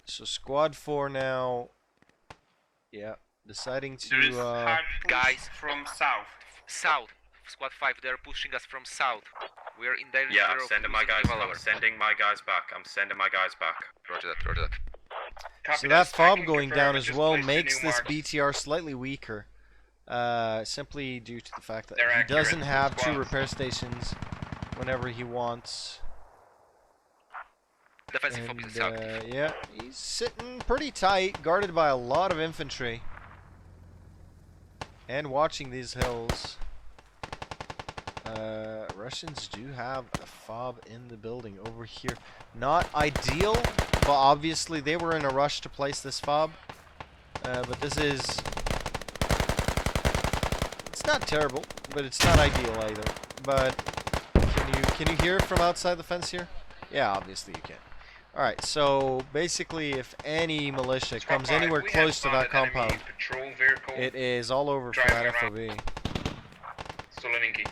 Speaker 1: So squad 4 now. Yeah, deciding
Speaker 6: There is
Speaker 1: to.
Speaker 6: hard push
Speaker 3: guys.
Speaker 6: from south.
Speaker 3: South. Squad 5, they're pushing us from south. We're in danger
Speaker 2: Yeah, I'm
Speaker 3: of
Speaker 2: sending my
Speaker 3: losing
Speaker 2: guys.
Speaker 3: Anubisvalor.
Speaker 2: I'm sending my guys back. I'm sending my guys back.
Speaker 3: Roger that, roger that.
Speaker 4: Copy
Speaker 1: So that fob
Speaker 4: Tracking
Speaker 1: going
Speaker 4: confirmed.
Speaker 1: down
Speaker 4: I
Speaker 1: as
Speaker 4: just
Speaker 1: well
Speaker 4: placed the
Speaker 1: makes
Speaker 4: new
Speaker 1: this
Speaker 4: marks.
Speaker 1: BTR slightly weaker. Simply due to the fact that
Speaker 4: They're
Speaker 1: he
Speaker 4: accurate.
Speaker 1: doesn't have 2
Speaker 4: Squad.
Speaker 1: repair stations whenever he wants.
Speaker 3: Defensive focus is active.
Speaker 1: Yeah, he's sitting pretty tight, guarded by a lot of infantry. And watching these hills. Russians do have a fob in the building over here. Not ideal, but obviously they were in a rush to place this fob. But this is... It's not terrible, but it's not ideal either. But can you hear from outside the fence here? Yeah, obviously you can. Alright, so basically if any militia
Speaker 4: Squad
Speaker 1: comes
Speaker 4: 5,
Speaker 1: anywhere
Speaker 4: we have
Speaker 1: close to that
Speaker 4: spotted enemy
Speaker 1: compound,
Speaker 4: patrol vehicle.
Speaker 1: it is all over for
Speaker 4: Driving
Speaker 1: that
Speaker 4: around.
Speaker 1: FOB.
Speaker 4: Soloninki.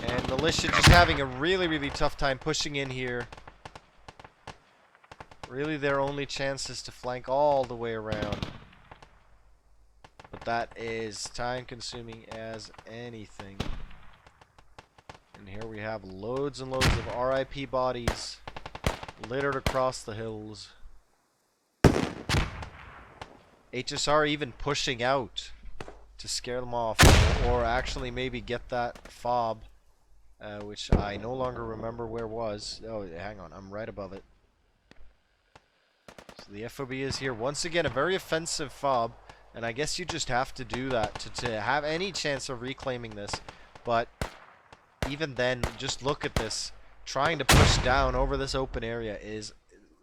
Speaker 1: And militia just having a really tough time pushing in here. Really their only chance is to flank all the way around. But that is time consuming as anything. And here we have loads and loads of RIP bodies littered across the hills. HSR even pushing out to scare them off, or actually maybe get that fob, which I no longer remember where was. Oh, hang on, I'm right above it. So the FOB is here once again, a very offensive fob, and I guess you just have to do that to have any chance of reclaiming this. But even then, just look at this. Trying to push down over this open area is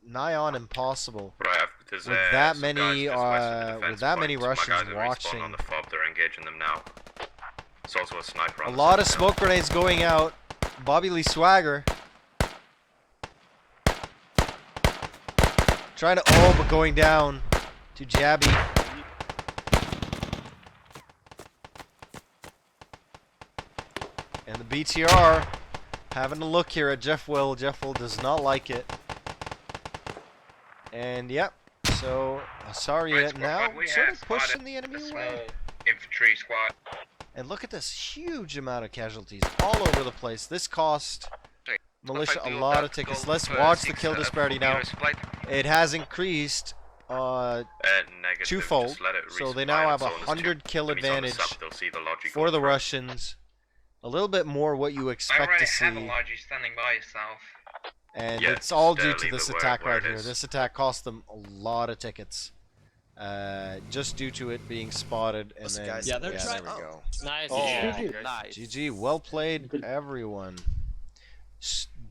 Speaker 1: nigh on impossible.
Speaker 2: Right, there's,
Speaker 1: With that
Speaker 2: some
Speaker 1: many,
Speaker 2: guys just west of the
Speaker 1: with
Speaker 2: defense
Speaker 1: that many
Speaker 2: point. My
Speaker 1: Russians
Speaker 2: guys are
Speaker 1: watching.
Speaker 2: respawned on the fob, they're engaging them now. There's also a sniper
Speaker 1: A
Speaker 2: on the
Speaker 1: lot of
Speaker 2: side now.
Speaker 1: smoke grenades going out. Bobby Lee Swagger trying to, oh, but going down to Jabby. And the BTR having a look here at Jeff Will. Jeff Will does not like it. And yep, so Hussaria
Speaker 4: Squad
Speaker 1: now
Speaker 4: 5, we
Speaker 1: sort
Speaker 4: have
Speaker 1: of pushing
Speaker 4: spotted
Speaker 1: the enemy
Speaker 4: a small
Speaker 1: away.
Speaker 4: infantry squad.
Speaker 1: And look at this huge amount of casualties all over the place. This cost militia a lot of tickets. Let's watch the kill disparity now. It has increased
Speaker 2: Negative,
Speaker 1: twofold,
Speaker 2: just let it
Speaker 1: so they
Speaker 2: resupply
Speaker 1: now
Speaker 2: on
Speaker 1: have
Speaker 2: its own. There's
Speaker 1: 100
Speaker 2: two
Speaker 1: kill
Speaker 2: enemies on the
Speaker 1: advantage
Speaker 2: south, they'll see the logic
Speaker 1: for
Speaker 2: go
Speaker 1: the
Speaker 2: through.
Speaker 1: Russians. A little bit more what you
Speaker 4: I
Speaker 1: expect
Speaker 4: already
Speaker 1: to
Speaker 4: have a
Speaker 1: see,
Speaker 4: logi standing by yourself.
Speaker 1: and
Speaker 2: Yeah,
Speaker 1: it's all
Speaker 2: just,
Speaker 1: due to
Speaker 2: leave
Speaker 1: this
Speaker 2: it
Speaker 1: attack
Speaker 2: where
Speaker 1: right
Speaker 2: it
Speaker 1: here.
Speaker 2: is.
Speaker 1: This attack cost them a lot of tickets, just due to it being spotted. And
Speaker 8: Listen,
Speaker 1: then
Speaker 8: guys,
Speaker 9: Yeah, they're
Speaker 1: there
Speaker 9: trying-
Speaker 1: we go.
Speaker 9: Nice.
Speaker 8: Oh,
Speaker 9: Nice.
Speaker 1: GG, well played, everyone.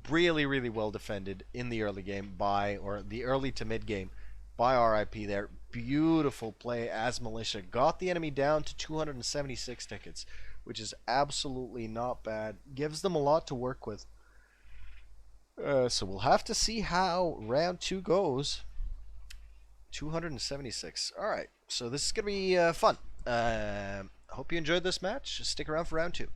Speaker 1: Really well defended in the early game or the early to mid game by RIP there. Beautiful play as militia. Got the enemy down to 276 tickets, which is absolutely not bad. Gives them a lot to work with. So we'll have to see how round 2 goes. 276. Alright, so this is going to be fun. Hope you enjoyed this match. Stick around for round 2.